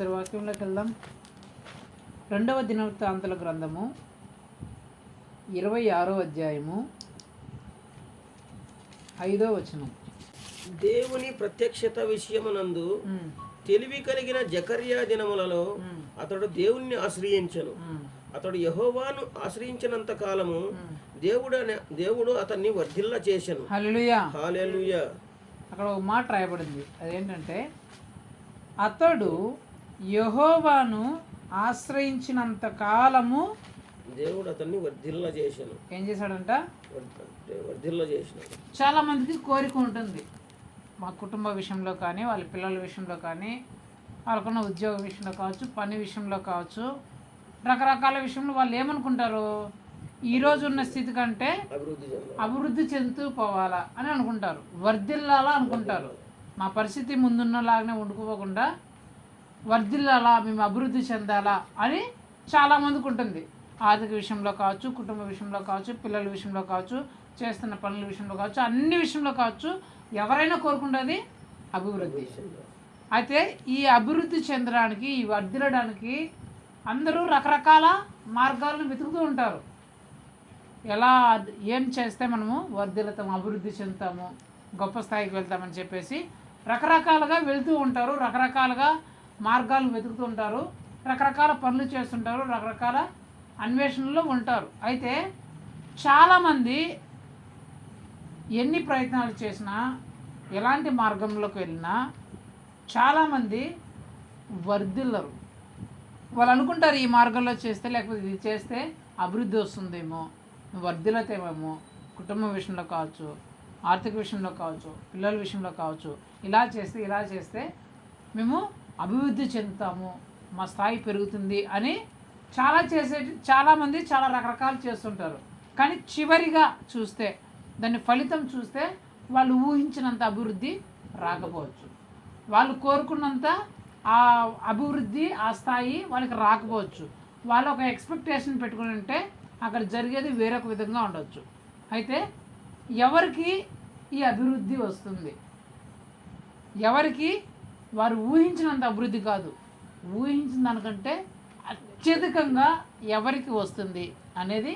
ఒకసారి వాక్యంలోకి వెళ్దాం. 2వ దినవృత్తాంతాల గ్రంథము 26వ అధ్యాయము 5వ వచనం. దేవుని ప్రత్యక్షత విషయమునందు తెలివి కలిగిన జకర్యా దినములలో అతడు దేవుణ్ణి ఆశ్రయించను. అతడు యెహోవాను ఆశ్రయించినంత కాలము దేవుడు అతన్ని వర్ధిల్ల చేసెను. హల్లెలూయా. హల్లెలూయా. అక్కడ ఒక మాట రాయబడింది, అదేంటంటే అతడు యెహోవాను ఆశ్రయించినంత కాలము దేవుడు అతన్ని వర్ధిల్ల చేసెను. ఏం చేశాడంట? వర్ధిల్ల చేసినాడు. చాలా మందికి కోరిక ఉంటుంది, మా కుటుంబ విషయంలో కానీ, వాళ్ళ పిల్లల విషయంలో కానీ, వాళ్ళకున్న ఉద్యోగ విషయంలో కావచ్చు, పని విషయంలో కావచ్చు, రకరకాల విషయంలో వాళ్ళు ఏమనుకుంటారు, ఈరోజు ఉన్న స్థితి కంటే అభివృద్ధి చెందుతూ పోవాలా అని అనుకుంటారు, వర్ధిల్లాలా అనుకుంటారు. మా పరిస్థితి ముందున్నలాగానే ఉండుకోకుండా వర్ధిల్లాలా, మేము అభివృద్ధి చెందాలా అని చాలామందికి ఉంటుంది. ఆర్థిక విషయంలో కావచ్చు, కుటుంబ విషయంలో కావచ్చు, పిల్లల విషయంలో కావచ్చు, చేస్తున్న పనుల విషయంలో కావచ్చు, అన్ని విషయంలో కావచ్చు, ఎవరైనా కోరుకుంటుంది అభివృద్ధి. అయితే ఈ అభివృద్ధి చెందడానికి, ఈ వర్ధిల్లడానికి అందరూ రకరకాల మార్గాలను వెతుకుతూ ఉంటారు. ఎలా ఏం చేస్తే మనము వర్ధిల్లుతాము, అభివృద్ధి చెందుతాము, గొప్ప స్థాయికి వెళ్తామని చెప్పేసి రకరకాలుగా వెళ్తూ ఉంటారు, రకరకాలుగా మార్గాలను వెతుకుతూ ఉంటారు, రకరకాల పనులు చేస్తుంటారు, రకరకాల అన్వేషణలో ఉంటారు. అయితే చాలామంది ఎన్ని ప్రయత్నాలు చేసినా, ఎలాంటి మార్గంలోకి వెళ్ళినా చాలామంది వర్ధిల్లరు. వాళ్ళు అనుకుంటారు ఈ మార్గంలో చేస్తే, లేకపోతే ఇది చేస్తే అభివృద్ధి వస్తుందేమో, వర్ధిల్లతేమేమో, కుటుంబం విషయంలో కావచ్చు, ఆర్థిక విషయంలో కావచ్చు, పిల్లల విషయంలో కావచ్చు, ఇలా చేస్తే మేము అభివృద్ధి చెందుతాము, మా స్థాయి పెరుగుతుంది అని చాలామంది చాలా రకరకాలు చేస్తుంటారు. కానీ చివరిగా చూస్తే, దాని ఫలితం చూస్తే వాళ్ళు ఊహించినంత అభివృద్ధి రాకపోవచ్చు, వాళ్ళు కోరుకున్నంత ఆ అభివృద్ధి, ఆ స్థాయి వాళ్ళకి రాకపోవచ్చు. వాళ్ళు ఒక ఎక్స్పెక్టేషన్ పెట్టుకుని ఉంటే అక్కడ జరిగేది వేరొక విధంగా ఉండవచ్చు. అయితే ఎవరికి ఈ అభివృద్ధి వస్తుంది? ఎవరికి వారు ఊహించినంత అభివృద్ధి కాదు, ఊహించిన దానికంటే అత్యధికంగా ఎవరికి వస్తుంది అనేది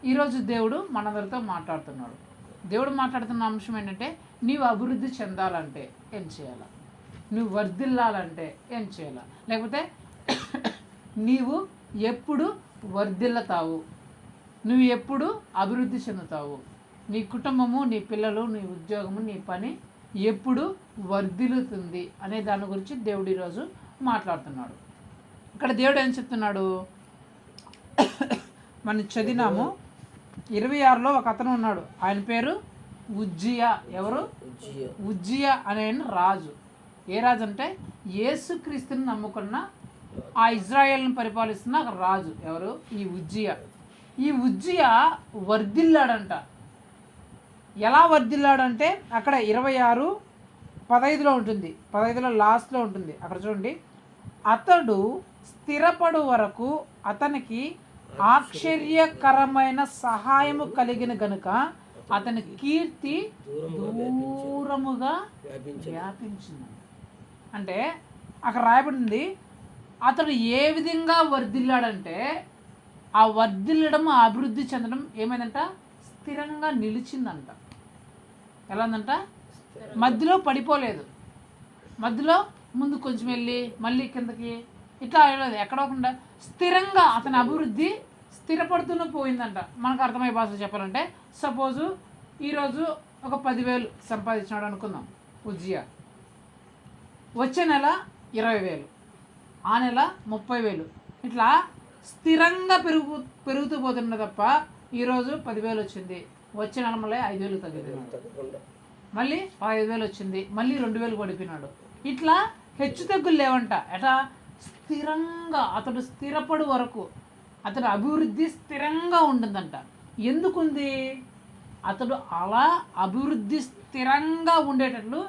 ఈరోజు దేవుడు మనందరితో మాట్లాడుతున్నాడు. దేవుడు మాట్లాడుతున్న అంశం ఏంటంటే, నీవు అభివృద్ధి చెందాలంటే ఏం చేయాలా, నువ్వు వర్ధిల్లాలంటే ఏం చేయాలా, లేకపోతే నీవు ఎప్పుడు వర్ధిల్లుతావు, నువ్వు ఎప్పుడు అభివృద్ధి చెందుతావు, నీ కుటుంబము, నీ పిల్లలు, నీ ఉద్యోగము, నీ పని ఎప్పుడు వర్ధిల్లుతుంది అనే దాని గురించి దేవుడు ఈరోజు మాట్లాడుతున్నాడు. ఇక్కడ దేవుడు ఏం చెప్తున్నాడు, మనం చదివినాము 26లో ఒక అతను ఉన్నాడు, ఆయన పేరు ఉజ్జియా. ఎవరు? ఉజ్జియా అనే రాజు. ఏ రాజు అంటే యేసుక్రీస్తుని నమ్ముకున్న ఆ ఇజ్రాయేల్ని పరిపాలిస్తున్న ఒక రాజు. ఎవరు? ఈ ఉజ్జియా. ఈ ఉజ్జియా వర్ధిల్లాడంట. ఎలా వర్ధిల్లాడంటే అక్కడ 26:15లో ఉంటుంది, 15లో లాస్ట్లో ఉంటుంది. అక్కడ చూడండి, అతడు స్థిరపడు వరకు అతనికి ఆశ్చర్యకరమైన సహాయము కలిగిన గనుక అతని కీర్తి దూరముగా వ్యాపించింది. అంటే అక్కడ రాయబడింది, అతడు ఏ విధంగా వర్ధిల్లాడంటే ఆ వర్ధిల్లడం, ఆ అభివృద్ధి చెందడం ఏమైందంట, స్థిరంగా నిలిచిందంట. ఎలా ఉందంట, మధ్యలో పడిపోలేదు, మధ్యలో ముందు కొంచెం వెళ్ళి మళ్ళీ కిందకి ఇట్లా వెళ్ళలేదు, ఎక్కడోకుండా స్థిరంగా అతని అభివృద్ధి స్థిరపడుతూనే పోయిందంట. మనకు అర్థమయ్యే భాషలో చెప్పాలంటే, సపోజు ఈరోజు ఒక 10,000 సంపాదించినాడు అనుకుందాం ఉజ్జియా, వచ్చే నెల 20,000, ఆ నెల 30,000, ఇట్లా స్థిరంగా పెరుగుతూ పోతున్నది తప్ప ఈరోజు 10,000 వచ్చింది, వచ్చే నెల మళ్ళీ 5,000 తగ్గిపోయినాడు, మళ్ళీ 15,000 వచ్చింది, మళ్ళీ 2,000 పడిపోయినాడు. ఇట్లా హెచ్చు తగ్గులు లేవంట. ఎట్లా? స్థిరంగా అతడు స్థిరపడు వరకు అతడు అభివృద్ధి స్థిరంగా ఉంటుందంట. ఎందుకుంది? అతడు అలా అభివృద్ధి స్థిరంగా ఉండేటట్లు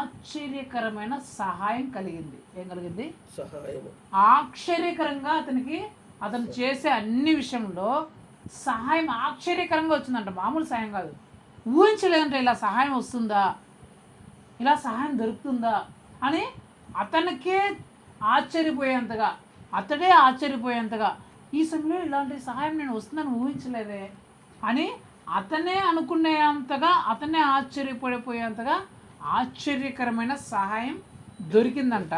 ఆశ్చర్యకరమైన సహాయం కలిగింది. ఏం కలిగింది? సహాయం. ఆశ్చర్యకరంగా అతను చేసే అన్ని విషయంలో సహాయం ఆశ్చర్యకరంగా వచ్చిందంట. మామూలు సహాయం కాదు, ఊహించలేదంటే ఇలా సహాయం వస్తుందా, ఇలా సహాయం దొరుకుతుందా అని అతనికే ఆశ్చర్యపోయేంతగా, అతడే ఆశ్చర్యపోయేంతగా, ఈ సమయంలో ఇలాంటి సహాయం నేను వస్తుందని ఊహించలేదే అని అతనే అనుకునేంతగా, అతనే ఆశ్చర్యపడిపోయేంతగా ఆశ్చర్యకరమైన సహాయం దొరికిందంట.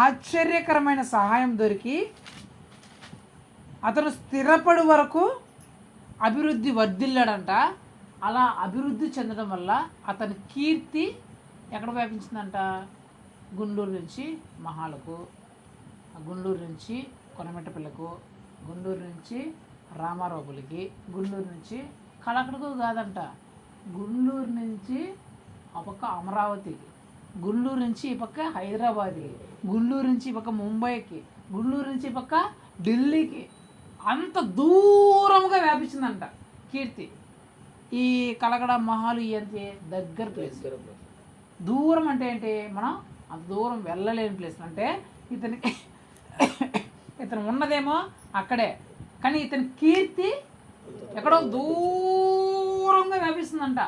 ఆశ్చర్యకరమైన సహాయం దొరికి అతను స్థిరపడు వరకు అభివృద్ధి వర్ధిల్లాడంట. అలా అభివృద్ధి చెందడం వల్ల అతని కీర్తి ఎక్కడ వ్యాపించిందంట? గుంటూరు నుంచి మహాలకు, గుంటూరు నుంచి కొనమెట్టపల్లికు, గుంటూరు నుంచి రామారావులకి, గుంటూరు నుంచి కలకడకు కాదంట, గుంటూరు నుంచి ఆ పక్క అమరావతికి, గుంటూరు నుంచి ఈ పక్క హైదరాబాద్కి, గుంటూరు నుంచి ఈ పక్క ముంబైకి, గుంటూరు నుంచి ఈ పక్క ఢిల్లీకి, అంత దూరంగా వ్యాపించిందంట కీర్తి. ఈ కలకడ మహాలు ఏంటి? దగ్గర ప్లేస్. దూరం అంటే ఏంటి? మనం అంత దూరం వెళ్ళలేని ప్లేస్. అంటే ఇతను ఉన్నదేమో అక్కడే, కానీ ఇతని కీర్తి ఎక్కడో దూరంగా వ్యాపిస్తుందంట.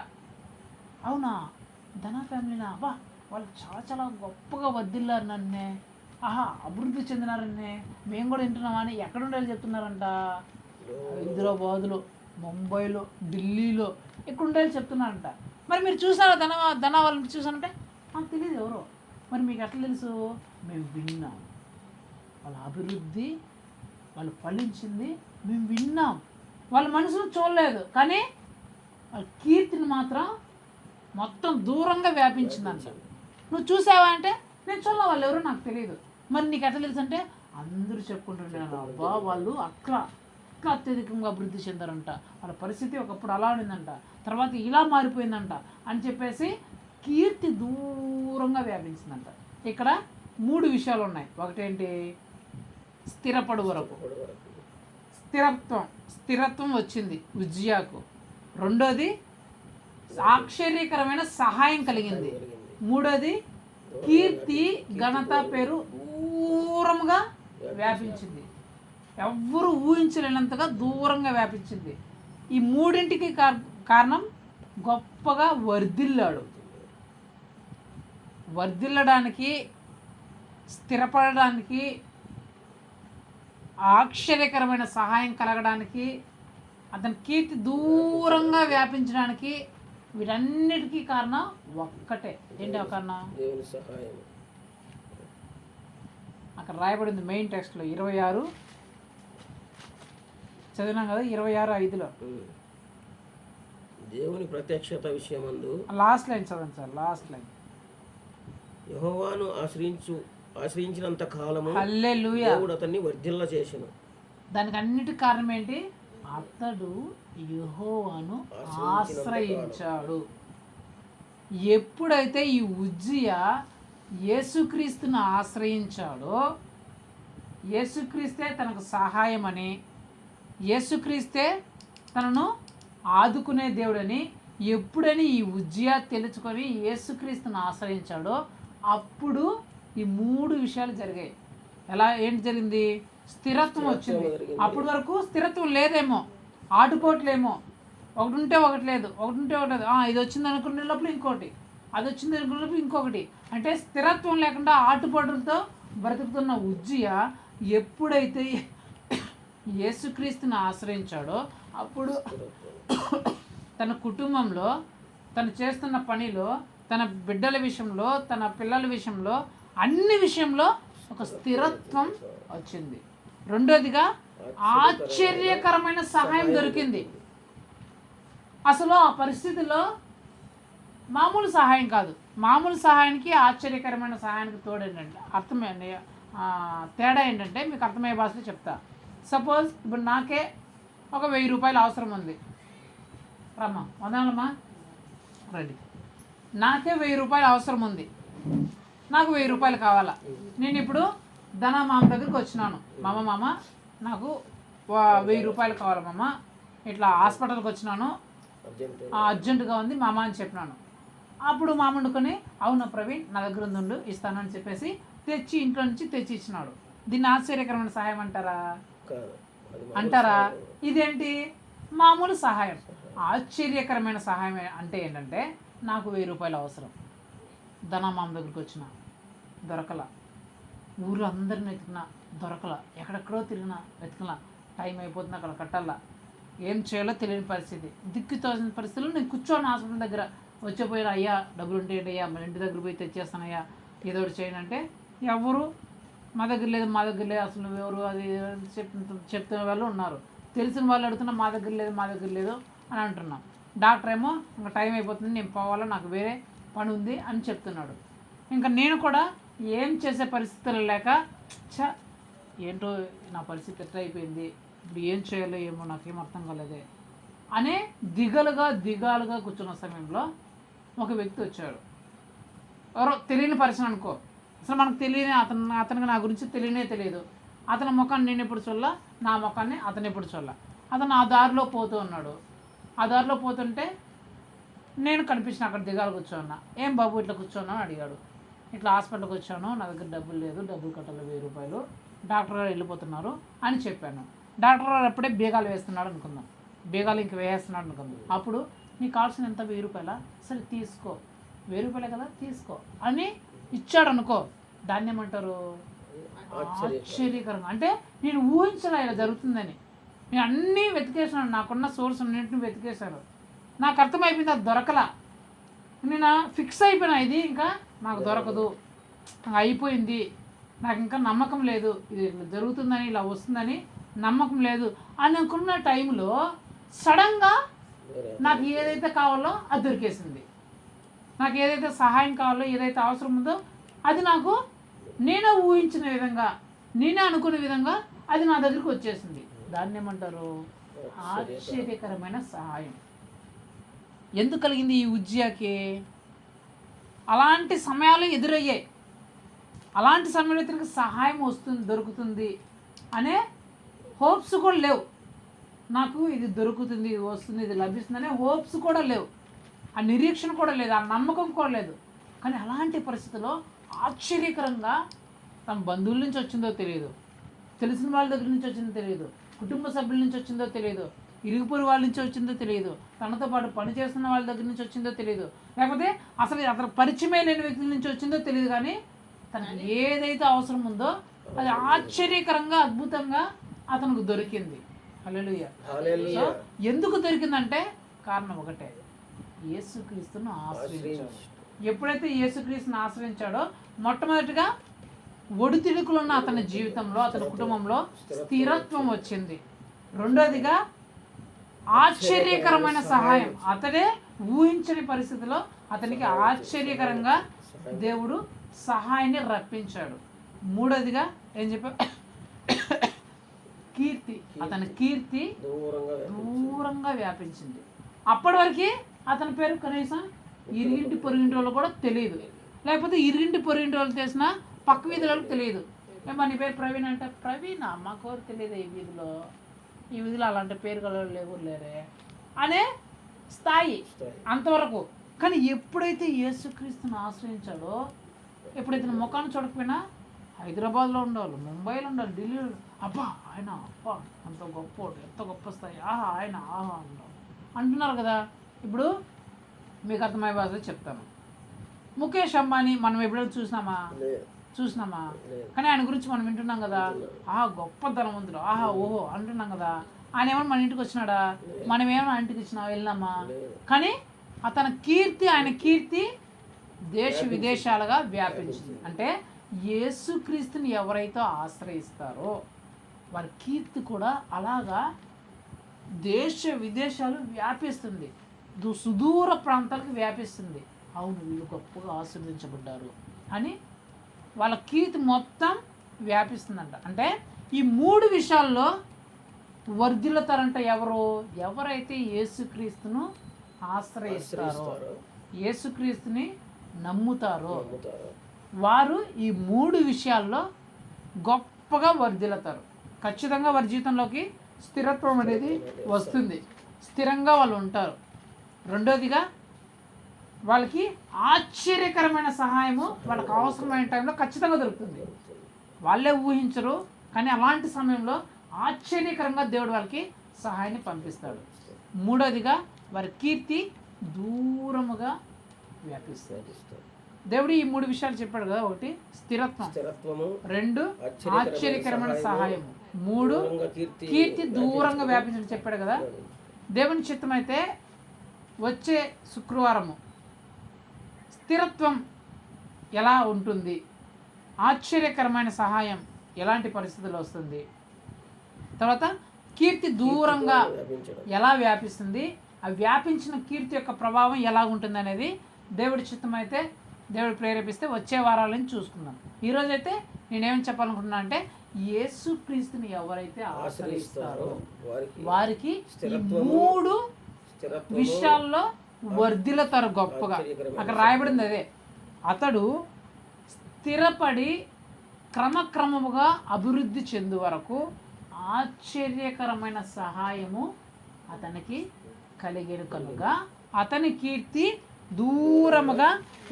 అవునా? ధన ఫ్యామిలీనా? అబ్బా, వాళ్ళు చాలా చాలా గొప్పగా వర్ధిల్లారు నన్నే, ఆహా అభివృద్ధి చెందినారన్నే, మేము కూడా వింటున్నామా అని ఎక్కడ ఉండాలి చెప్తున్నారంట? హైదరాబాదులో, ముంబైలో, ఢిల్లీలో ఎక్కడ ఉండాలి చెప్తున్నారంట. మరి మీరు చూసారా ధన వాళ్ళని చూసానంటే మాకు తెలియదు ఎవరో. మరి మీకు ఎట్లా తెలుసు? మేము విన్నాం, వాళ్ళ అభివృద్ధి, వాళ్ళు ఫలించింది మేము విన్నాం. వాళ్ళ మనసును చూడలేదు, కానీ వాళ్ళ కీర్తిని మాత్రం మొత్తం దూరంగా వ్యాపించిందంట. నువ్వు చూసావా అంటే నేను చూడలే, వాళ్ళు ఎవరో నాకు తెలియదు. మరి నీకు ఎట్లా తెలుసు అంటే అందరూ చెప్పుకుంటున్నాను, అబ్బా వాళ్ళు అట్లా అత్యధికంగా అభివృద్ధి చెందారంట, వాళ్ళ పరిస్థితి ఒకప్పుడు అలా ఉండిందంట, తర్వాత ఇలా మారిపోయిందంట అని చెప్పేసి కీర్తి దూరంగా వ్యాపించిందంట. ఇక్కడ 3 విషయాలు ఉన్నాయి. ఒకటేంటి? స్థిరపడు వరకు, స్థిరత్వం వచ్చింది ఉజ్జియాకు. రెండోది ఆశ్చర్యకరమైన సహాయం కలిగింది. మూడోది కీర్తి ఘనత పేరు దూరంగా వ్యాపించింది, ఎవ్వరూ ఊహించలేనంతగా దూరంగా వ్యాపించింది. ఈ మూడింటికి కారణం గొప్పగా వర్ధిల్లడానికి, స్థిరపడడానికి, ఆశ్చర్యకరమైన సహాయం కలగడానికి, అతని కీర్తి దూరంగా వ్యాపించడానికి, వీటన్నిటికీ కారణం ఒక్కటే. ఏంటి ఆ కారణం? దేవుని సహాయం. అక్కడ రాయబడింది మెయిన్ టెక్స్ట్లో 26 చదివినాం కదా, 26:5లో దేవుని ప్రత్యక్షత విషయమందు లాస్ట్ లైన్ చదవండి సార్. లాస్ట్ లైన్, యెహోవాను ఆశ్రయించినంత కాలము హల్లెలూయా, దేవుడు అతన్ని వర్ధిల్ల చేసెను. దానికి అన్నిటికి కారణం ఏంటి? అతడు యెహోవాను ఆశ్రయించాడు. ఎప్పుడైతే ఈ ఉజ్జియా యేసుక్రీస్తును ఆశ్రయించాడో, యేసుక్రీస్తే తనకు సహాయమని, యేసుక్రీస్తే తనను ఆదుకునే దేవుడని ఎప్పుడని ఈ ఉజ్జియా తెలుసుకొని యేసుక్రీస్తును ఆశ్రయించాడో అప్పుడు ఈ 3 విషయాలు జరిగాయి. ఏంటి జరిగింది? స్థిరత్వం వచ్చింది. అప్పటి వరకు స్థిరత్వం లేదేమో, ఆటుపోట్లేమో, ఒకటి ఉంటే ఒకటి లేదు, ఇది వచ్చింది అనుకునే లోపల ఇంకోటి, అది వచ్చింది అనుకునే లోపల ఇంకొకటి. అంటే స్థిరత్వం లేకుండా ఆటుపోటులతో బ్రతుకుతున్న ఉజ్జియా ఎప్పుడైతే యేసుక్రీస్తుని ఆశ్రయించాడో అప్పుడు తన కుటుంబంలో, తను చేస్తున్న పనిలో, తన బిడ్డల విషయంలో, తన పిల్లల విషయంలో, అన్ని విషయంలో ఒక స్థిరత్వం వచ్చింది. రెండోదిగా ఆశ్చర్యకరమైన సహాయం దొరికింది. అసలు ఆ పరిస్థితిలో మామూలు సహాయం కాదు, మామూలు సహాయానికి ఆశ్చర్యకరమైన సహాయానికి తోడు ఏంటంటే తేడా ఏంటంటే మీకు అర్థమయ్యే భాషలో చెప్తా. సపోజ్ ఇప్పుడు నాకే ఒక 1000 రూపాయలు అవసరం ఉంది. రమ్మా, వదనాలమ్మా, రండి. నాకే 1000 రూపాయలు అవసరం ఉంది, నాకు 1000 రూపాయలు కావాలా. నేను ఇప్పుడు ధన మామ దగ్గరికి వచ్చినాను. మామ నాకు 1000 రూపాయలు కావాలి మామ, ఇట్లా హాస్పిటల్కి వచ్చినాను, అర్జెంటుగా ఉంది మామ అని చెప్పినాను. అప్పుడు మామ వండుకొని, అవునా ప్రవీణ్ నా దగ్గర ఉండు ఇస్తానని చెప్పేసి తెచ్చి ఇంట్లో నుంచి తెచ్చి ఇచ్చినాడు. దీన్ని ఆశ్చర్యకరమైన సహాయం అంటారా? ఇదేంటి? మామూలు సహాయం. ఆశ్చర్యకరమైన సహాయం అంటే ఏంటంటే, నాకు 1000 రూపాయలు అవసరం, ధన మామ దగ్గరికి వచ్చిన దొరకల, ఊరు అందరిని వెతికినా దొరకలా, ఎక్కడెక్కడో తిరిగినా వెతికినా, టైం అయిపోతుంది అక్కడ కట్టాలా, ఏం చేయాలో తెలియని పరిస్థితి, దిక్కు తోచిన పరిస్థితుల్లో నేను కూర్చోని హాస్పిటల్ దగ్గర వచ్చేపోయిన, అయ్యా డబ్బులు ఉంటే అయ్యా మన ఇంటి దగ్గర పోయి తెచ్చేస్తానయ్యా ఏదో ఒకటి చేయండి అంటే ఎవరు మా దగ్గర లేదు అసలు నువ్వెవరు అది చెప్తున్న వాళ్ళు ఉన్నారు, తెలిసిన వాళ్ళు అడుగుతున్నా మా దగ్గర లేదు అని అంటున్నాం. డాక్టర్ ఏమో ఇంకా టైం అయిపోతుంది నేను పోవాలా నాకు వేరే పని ఉంది అని చెప్తున్నాడు. ఇంకా నేను కూడా ఏం చేసే పరిస్థితులు లేక ఏంటో నా పరిస్థితి ఎట్లా అయిపోయింది, ఇప్పుడు ఏం చేయాలో ఏమో నాకేం అర్థం కాలేదే అనే దిగాలుగా కూర్చున్న సమయంలో ఒక వ్యక్తి వచ్చాడు. ఎవరో తెలియని పర్సన్ అనుకో, అసలు మనకు తెలియని అతనికి నా గురించి తెలియదు. అతని ముఖాన్ని నేను ఎప్పుడు చూడాల, నా ముఖాన్ని అతను ఎప్పుడు చూడాల. అతను ఆ దారిలో పోతూ ఉన్నాడు. ఆ దారిలో పోతుంటే నేను కనిపించిన అక్కడ దిగాలు కూర్చోన్నా. ఏం బాబు ఇట్లా కూర్చోన్నా అని అడిగాడు. ఇట్లా హాస్పిటల్కి వచ్చాను, నా దగ్గర డబ్బులు లేదు, డబ్బులు కట్టాలి 1000 రూపాయలు, డాక్టర్ గారు వెళ్ళిపోతున్నారు అని చెప్పాను. డాక్టర్ గారు ఎప్పుడే బీగాలు వేస్తున్నాడు అనుకుందాం, బీగాలు ఇంక వేస్తున్నాడు అనుకుందాం. అప్పుడు నీకు కావాల్సిన ఎంత 1000 రూపాయలా, సరే తీసుకో, 1000 రూపాయలే కదా తీసుకో అని ఇచ్చాడు అనుకో, దాన్ని ఏమంటారు ఆశ్చర్యకరంగా. అంటే నేను ఊహించలే ఇలా జరుగుతుందని. నేను అన్నీ వెతికేసాను, నాకున్న సోర్స్ అన్నింటిని వెతికేశాను, నాకు అర్థమైపోయింది అది దొరకలా. నేను ఫిక్స్ అయిపోయినా ఇది ఇంకా నాకు దొరకదు, అయిపోయింది, నాకు ఇంకా నమ్మకం లేదు, ఇది ఇట్లా జరుగుతుందని ఇలా వస్తుందని నమ్మకం లేదు అని అనుకున్న టైంలో సడన్గా నాకు ఏదైతే కావాలో అది దొరికేసింది. నాకు ఏదైతే సహాయం కావాలో, ఏదైతే అవసరం ఉందో అది నాకు నేనే ఊహించిన విధంగా, నేనే అనుకునే విధంగా అది నా దగ్గరికి వచ్చేసింది. దాన్ని ఏమంటారు ఆశ్చర్యకరమైన సహాయం. ఎందుకు కలిగింది ఈ ఉజ్జియాకి? అలాంటి సమయాలు ఎదురయ్యాయి, అలాంటి సమయంలో ఇతనికి సహాయం దొరుకుతుంది అనే హోప్స్ కూడా లేవు. నాకు ఇది దొరుకుతుంది, ఇది వస్తుంది, ఇది లభిస్తుంది అనే హోప్స్ కూడా లేవు, ఆ నిరీక్షణ కూడా లేదు, ఆ నమ్మకం కూడా లేదు. కానీ అలాంటి పరిస్థితుల్లో ఆశ్చర్యకరంగా తమ బంధువుల నుంచి వచ్చిందో తెలియదు, తెలిసిన వాళ్ళ దగ్గర నుంచి వచ్చిందో తెలియదు, కుటుంబ సభ్యుల నుంచి వచ్చిందో తెలియదు, ఇరుగుపొరు వాళ్ళ నుంచి వచ్చిందో తెలియదు, తనతో పాటు పనిచేస్తున్న వాళ్ళ దగ్గర నుంచి వచ్చిందో తెలియదు, లేకపోతే అసలు అతను పరిచయమే లేని వ్యక్తుల నుంచి వచ్చిందో తెలియదు. కానీ తనకు ఏదైతే అవసరం ఉందో అది ఆశ్చర్యకరంగా అద్భుతంగా అతనికి దొరికింది. హల్లెలూయా. సో ఎందుకు దొరికిందంటే కారణం ఒకటే, యేసుక్రీస్తును ఆశ్రయించాడు. ఎప్పుడైతే యేసుక్రీస్తును ఆశ్రయించాడో మొట్టమొదటిగా ఒడితిడుకులు ఉన్న అతని జీవితంలో, అతని కుటుంబంలో స్థిరత్వం వచ్చింది. రెండోదిగా ఆశ్చర్యకరమైన సహాయం, అతడే ఊహించని పరిస్థితిలో అతనికి ఆశ్చర్యకరంగా దేవుడు సహాయాన్ని రప్పించాడు. మూడోదిగా ఏం చెప్పా, కీర్తి, అతని కీర్తి దూరంగా వ్యాపించింది. అప్పటి వరకు అతని పేరు కనీసం ఇరిగింటి పొరిగింటి వాళ్ళు కూడా తెలియదు, లేకపోతే ఇరిగింటి పొరిగింటి వాళ్ళు తెలిసిన పక్క వీధులకు తెలియదు. ఏమో నీ పేరు ప్రవీణ్ అంటే, ప్రవీణా మాకు తెలియదు, ఈ వీధిలో అలాంటి పేరు కలవాళ్ళు ఎవరు లేరే అనే స్థాయి అంతవరకు. కానీ ఎప్పుడైతే యేసుక్రీస్తుని ఆశ్రయించాడో, ఎప్పుడైతే ముఖాన్ని చూడకపోయినా హైదరాబాద్లో ఉండాలి, ముంబైలో ఉండాలి, ఢిల్లీలో, అబ్బా ఆయన అబ్బా అంత గొప్ప, ఎంత గొప్ప స్థాయి, ఆహా ఆయన ఆహా అంటున్నారు కదా. ఇప్పుడు మీకు అర్థమయ్యే భాషలో చెప్తాను. ముఖేష్ అంబానీ మనం ఎప్పుడైనా చూసినామా? కానీ ఆయన గురించి మనం వింటున్నాం కదా, ఆహా గొప్ప ధనవంతుడు, ఆహా ఓహో అంటున్నాం కదా. ఆయన ఏమన్నా మన ఇంటికి వచ్చినాడా? మనం ఏమైనా ఇంటికి వెళ్ళినామా? కానీ అతని కీర్తి, ఆయన కీర్తి దేశ విదేశాలుగా వ్యాపించింది. అంటే యేసుక్రీస్తుని ఎవరైతే ఆశ్రయిస్తారో వారి కీర్తి కూడా అలాగా దేశ విదేశాలు వ్యాపిస్తుంది, సుదూర ప్రాంతాలకు వ్యాపిస్తుంది. అవును వీళ్ళు గొప్పగా ఆశీర్వదించబడ్డారు అని వాళ్ళ కీర్తి మొత్తం వ్యాపిస్తుందంట. అంటే ఈ 3 విషయాల్లో వర్ధిల్లుతారంట ఎవరైతే యేసుక్రీస్తును ఆశ్రయిస్తారో, యేసుక్రీస్తుని నమ్ముతారో వారు ఈ 3 విషయాల్లో గొప్పగా వర్ధిల్లుతారు. ఖచ్చితంగా వారి జీవితంలోకి స్థిరత్వం అనేది వస్తుంది, స్థిరంగా వాళ్ళు ఉంటారు. రెండోదిగా వాళ్ళకి ఆశ్చర్యకరమైన సహాయము వాళ్ళకి అవసరమైన టైంలో ఖచ్చితంగా దొరుకుతుంది. వాళ్ళే ఊహించరు, కానీ అలాంటి సమయంలో ఆశ్చర్యకరంగా దేవుడు వాళ్ళకి సహాయాన్ని పంపిస్తాడు. మూడోదిగా వారి కీర్తి దూరముగా వ్యాపిస్తుంది. దేవుడు ఈ 3 విషయాలు చెప్పాడు కదా. 1 స్థిరత్వం, స్థిరత్వము, 2 ఆశ్చర్యకరమైన సహాయము, 3 కీర్తి దూరంగా వ్యాపించడం చెప్పాడు కదా. దేవుని చిత్తమైతే వచ్చే శుక్రవారము స్థిరత్వం ఎలా ఉంటుంది, ఆశ్చర్యకరమైన సహాయం ఎలాంటి పరిస్థితుల్లో వస్తుంది, తర్వాత కీర్తి దూరంగా ఎలా వ్యాపిస్తుంది, ఆ వ్యాపించిన కీర్తి యొక్క ప్రభావం ఎలా ఉంటుంది అనేది దేవుడి చిత్తమైతే, దేవుడు ప్రేరేపిస్తే వచ్చే వారాలని చూసుకుందాం. ఈరోజైతే నేనేమని చెప్పాలనుకుంటున్నా అంటే, యేసుక్రీస్తుని ఎవరైతే ఆశ్రయిస్తారో వారికి ఈ 3 విషయాల్లో వర్ధిల్లుతారు గొప్పగా. అక్కడ రాయబడింది అదే. అతడు స్థిరపడి క్రమక్రమముగా అభివృద్ధి చెందు వరకు ఆశ్చర్యకరమైన సహాయము అతనికి కలిగేను కనుక అతని కీర్తి దూరముగా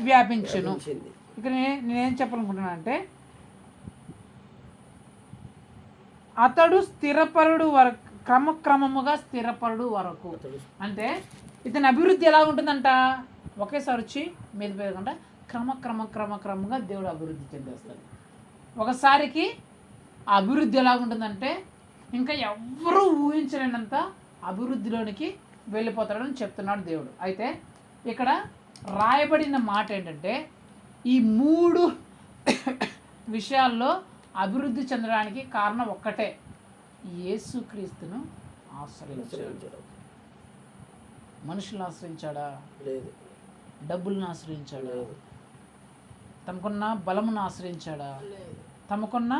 వ్యాపించును. ఇక్కడ నేనేం చెప్పాలనుకుంటున్నాను అంటే, అతడు స్థిరపరుడు వరకు, క్రమక్రమముగా స్థిరపరుడు వరకు అంటే ఇతని అభివృద్ధి ఎలా ఉంటుందంట, ఒకేసారి వచ్చి మీద పెరగకుండా క్రమంగా దేవుడు అభివృద్ధి చెందేస్తాడు. ఒకసారికి ఆ అభివృద్ధి ఎలా ఉంటుందంటే ఇంకా ఎవ్వరూ ఊహించలేనంత అభివృద్ధిలోనికి వెళ్ళిపోతాడని చెప్తున్నాడు దేవుడు. అయితే ఇక్కడ రాయబడిన మాట ఏంటంటే, ఈ 3 విషయాల్లో అభివృద్ధి చెందడానికి కారణం ఒక్కటే, యేసుక్రీస్తును ఆశ్రయించడం. మనుషులను ఆశ్రయించాడా? లేదు. డబ్బులను ఆశ్రయించాడా? తమకున్న బలమును ఆశ్రయించాడా? తమకున్న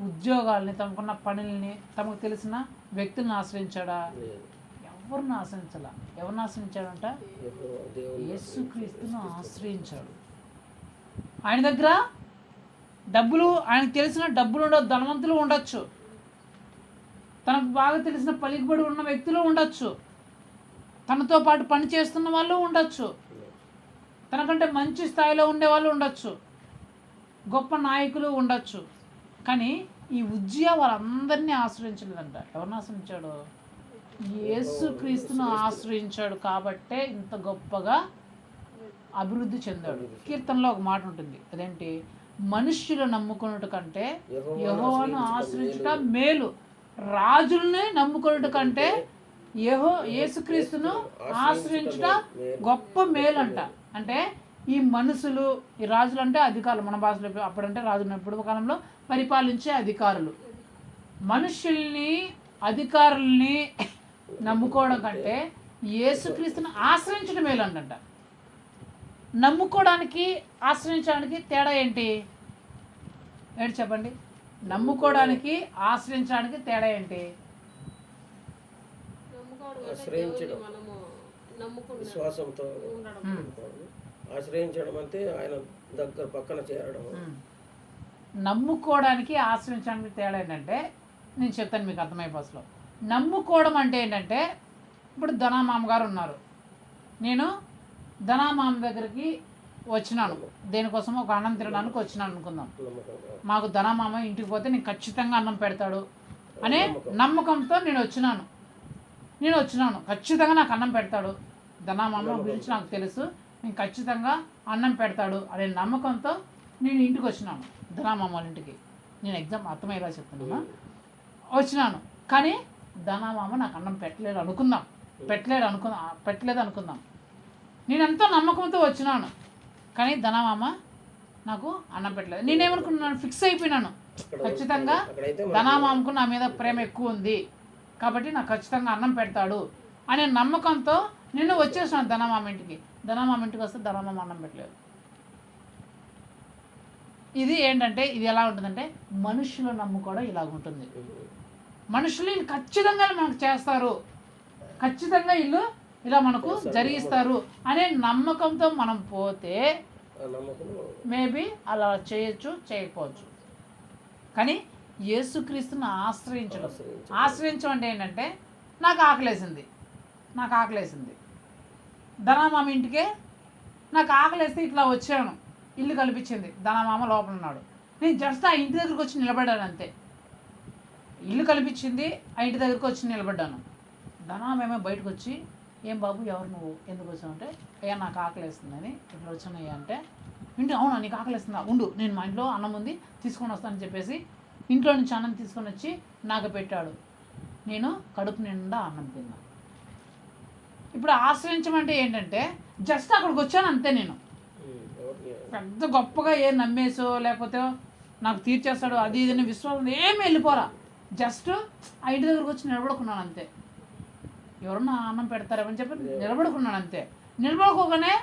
ఉద్యోగాల్ని, తమకున్న పనుల్ని, తమకు తెలిసిన వ్యక్తులను ఆశ్రయించాడా? ఎవరిని ఆశ్రయించాలా? ఎవరిని ఆశ్రయించాడంట? యేసుక్రీస్తును ఆశ్రయించాడు. ఆయన దగ్గర డబ్బులు, ఆయనకు తెలిసిన డబ్బులు ఉండవు, ధనవంతులు ఉండొచ్చు, తనకు బాగా తెలిసిన పలికిబడి ఉన్న వ్యక్తులు ఉండొచ్చు, తనతో పాటు పని చేస్తున్న వాళ్ళు ఉండొచ్చు, తనకంటే మంచి స్థాయిలో ఉండేవాళ్ళు ఉండొచ్చు, గొప్ప నాయకులు ఉండొచ్చు. కానీ ఈ ఉజ్జియా వాళ్ళందరినీ ఆశ్రయించలేదంట. ఎవరిని ఆశ్రయించాడు? యేసుక్రీస్తును ఆశ్రయించాడు. కాబట్టే ఇంత గొప్పగా అభివృద్ధి చెందాడు. కీర్తనలో ఒక మాట ఉంటుంది, అదేంటి, మనుష్యులు నమ్ముకున్నట్టు కంటే యెహోవాను ఆశ్రయించుట మేలు, రాజుల్ని నమ్ముకున్నట్టు కంటే యేసుక్రీస్తును ఆశ్రయించుట గొప్ప మేలు అంట. అంటే ఈ మనుషులు, ఈ రాజులు అంటే అధికారులు, మన భాషలో అప్పుడంటే రాజులు, ఇప్పుడు కాలంలో పరిపాలించే అధికారులు, మనుషుల్ని అధికారుల్ని నమ్ముకోవడం కంటే యేసుక్రీస్తును ఆశ్రయించడం మేలు అంట. నమ్ముకోవడానికి ఆశ్రయించడానికి తేడా ఏంటి చెప్పండి? నమ్ముకోవడానికి ఆశ్రయించడానికి తేడా ఏంటి? విశ్వాసంతో ఆశ్రయించడం అంటే ఆయన దగ్గర పక్కన చేరడం. నమ్ముకోవడానికి ఆశ్రయించడానికి తేడా ఏంటంటే, నేను చెప్తాను మీకు అర్థమయ్యే భాషలో. నమ్ముకోవడం అంటే ఏంటంటే, ఇప్పుడు ధనామామ గారు ఉన్నారు, నేను ధనామామ దగ్గరికి వచ్చినాను, దేనికోసం ఒక అన్నం తినడానికి వచ్చినాను అనుకుందాం. మాకు ధనామామ ఇంటికి పోతే నేను ఖచ్చితంగా అన్నం పెడతాడు అనే నమ్మకంతో నేను వచ్చినాను, ఖచ్చితంగా నాకు అన్నం పెడతాడు, ధనామామ గురించి నాకు తెలుసు, నేను ఖచ్చితంగా అన్నం పెడతాడు అనే నమ్మకంతో నేను ఇంటికి వచ్చినాను, ధనామామ వాళ్ళ ఇంటికి. నేను ఎగ్జామ్ అర్థమయ్యేలా చెప్తున్నాను. వచ్చినాను, కానీ ధనామామ నాకు అన్నం పెట్టలేదు అనుకుందాం. నేను ఎంతో నమ్మకంతో వచ్చినాను, కానీ ధనామామ నాకు అన్నం పెట్టలేదు. నేనేమనుకున్నాను, ఫిక్స్ అయిపోయినాను, ఖచ్చితంగా ధనామామకు నా మీద ప్రేమ ఎక్కువ ఉంది కాబట్టి నాకు ఖచ్చితంగా అన్నం పెడతాడు అనే నమ్మకంతో నేను వచ్చేసాను ధనామామ ఇంటికి. ధనామామ ఇంటికి వస్తే ధనామామ అన్నం పెట్టలేదు. ఇది ఏంటంటే, ఇది ఎలా ఉంటుందంటే, మనుషులు నమ్ముకోవడం ఇలాగ ఉంటుంది. మనుషులు ఖచ్చితంగా మనకు చేస్తారు, ఖచ్చితంగా ఇల్లు ఇలా మనకు జరిగిస్తారు అనే నమ్మకంతో మనం పోతే మేబీ అలా చేయకపోవచ్చు. కానీ యేసుక్రీస్తును ఆశ్రయించడం అంటే ఏంటంటే, నాకు ఆకలేసింది, ధనామామ ఇంటికే నాకు ఆకలేస్తే ఇట్లా వచ్చాను, ఇల్లు కల్పించింది, ధనామామ లోపల ఉన్నాడు, నేను జస్ట్ ఆ ఇంటి దగ్గరికి వచ్చి నిలబడ్డాను అంతే. ఇల్లు కల్పించింది, ఆ ఇంటి దగ్గరికి వచ్చి నిలబడ్డాను. ధనామేమో బయటకు వచ్చి, ఏం బాబు ఎవరు నువ్వు, ఎందుకు వచ్చావు అంటే, అయ్యా నాకు ఆకలేస్తుందని ఇట్లా వచ్చానయ్యా అంటే, ఇంటి అవునా నీకు ఆకలిస్తుందా, ఉండు నేను మా ఇంట్లో అన్నం ఉంది తీసుకొని వస్తానని చెప్పేసి ఇంట్లో నుంచి అన్నం తీసుకొని వచ్చి నాకు పెట్టాడు. నేను కడుపు నిండా అన్నం తిన్నాను. ఇప్పుడు ఆశ్రయించమంటే ఏంటంటే జస్ట్ అక్కడికి వచ్చాను అంతే. నేను పెద్ద గొప్పగా ఏం నమ్మేసో లేకపోతే నాకు తీర్చేస్తాడు అది ఇది విశ్వాసం ఏమి వెళ్ళిపోరా. జస్ట్ ఆ ఇంటి దగ్గరకు వచ్చి నిలబడుకున్నాను అంతే. ఎవరన్నా అన్నం పెడతారేమని చెప్పి నిలబడుకున్నాను అంతే. నిలబడుకోగానే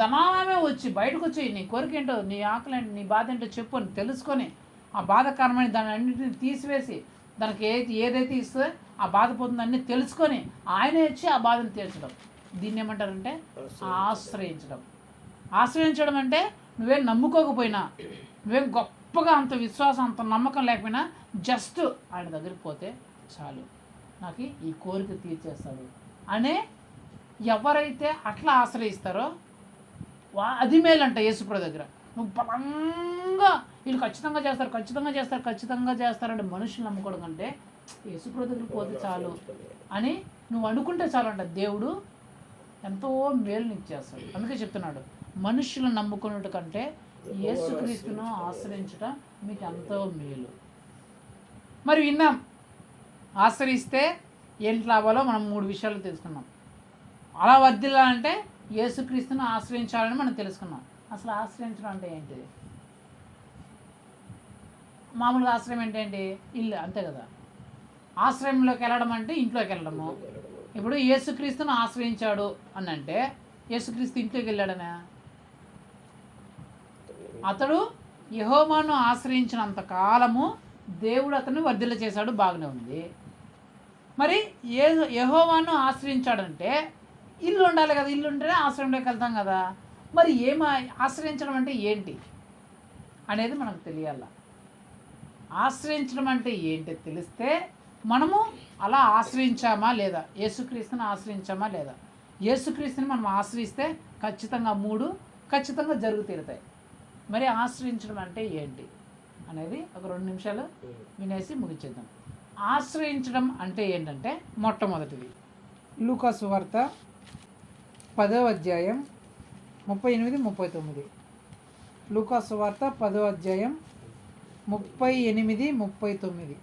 ధనామే వచ్చి బయటకు వచ్చి నీ కోరిక ఏంటో, నీ ఆకలి ఏంటో, నీ బాధ ఏంటో చెప్పు అని తెలుసుకొని ఆ బాధకరమైన దాని అన్నింటిని తీసివేసి దానికి ఏదైతే ఇస్తే ఆ బాధ పోతుందన్నీ తెలుసుకొని ఆయనే వచ్చి ఆ బాధను తీర్చడం. దీన్ని ఏమంటారంటే ఆశ్రయించడం. ఆశ్రయించడం అంటే నువ్వేం నమ్ముకోకపోయినా, నువ్వేం గొప్పగా అంత విశ్వాసం అంత నమ్మకం లేకపోయినా జస్ట్ ఆయన దగ్గరికి పోతే చాలు, నాకు ఈ కోరిక తీర్చేస్తాడు అనే ఎవరైతే అట్లా ఆశ్రయిస్తారో అది మేలంట. యేసుప్రభు దగ్గర నువ్వు బలంగా వీళ్ళు ఖచ్చితంగా చేస్తారు ఖచ్చితంగా చేస్తారు ఖచ్చితంగా చేస్తారంటే మనుషులు నమ్ముకోవడం కంటే యేసుప్రభు దగ్గరికి పోతే చాలు అని నువ్వు అనుకుంటే చాలు అంట. దేవుడు ఎంతో మేలు నీకు చేస్తాడు. అందుకే చెప్తున్నాడు, మనుషులను నమ్ముకున్నట్టు కంటే యేసుక్రీస్తును ఆశ్రయించడం మీకు ఎంతో మేలు. మరి విన్నాం, ఆశ్రయిస్తే ఏంటి లాభాలో మనం 3 విషయాలు తెలుసుకున్నాం. అలా వర్ధిల్లాలంటే యేసుక్రీస్తును ఆశ్రయించాలని మనం తెలుసుకున్నాం. అసలు ఆశ్రయించడం అంటే ఏంటిది? మామూలుగా ఆశ్రయం ఏంటంటే ఇల్లు అంతే కదా. ఆశ్రయంలోకి వెళ్ళడం అంటే ఇంట్లోకి వెళ్ళడము. ఇప్పుడు యేసుక్రీస్తును ఆశ్రయించాడు అని అంటే యేసుక్రీస్తు ఇంట్లోకి వెళ్ళాడనా? అతడు యెహోవాను ఆశ్రయించినంత కాలము దేవుడు అతన్ని వర్ధిల్ల చేశాడు, బాగానే ఉంది. మరి యెహోవాను ఆశ్రయించాడంటే ఇల్లు ఉండాలి కదా, ఇల్లు ఉంటేనే ఆశ్రయంలోకి వెళ్తాం కదా. మరి ఆశ్రయించడం అంటే ఏంటి అనేది మనకు తెలియాల. ఆశ్రయించడం అంటే ఏంటి తెలిస్తే మనము అలా ఆశ్రయించామా లేదా, యేసుక్రీస్తుని ఆశ్రయించామా లేదా. యేసుక్రీస్తుని మనం ఆశ్రయిస్తే ఖచ్చితంగా 3 ఖచ్చితంగా జరుగు తీరుతాయి. మరి ఆశ్రయించడం అంటే ఏంటి అనేది ఒక 2 నిమిషాలు వినేసి ముగించేద్దాం. ఆశ్రయించడం అంటే ఏంటంటే మొట్టమొదటిది లూకా సువార్త 10వ అధ్యాయం 38-39. లూకా సువార్త 10వ అధ్యాయం 38-39.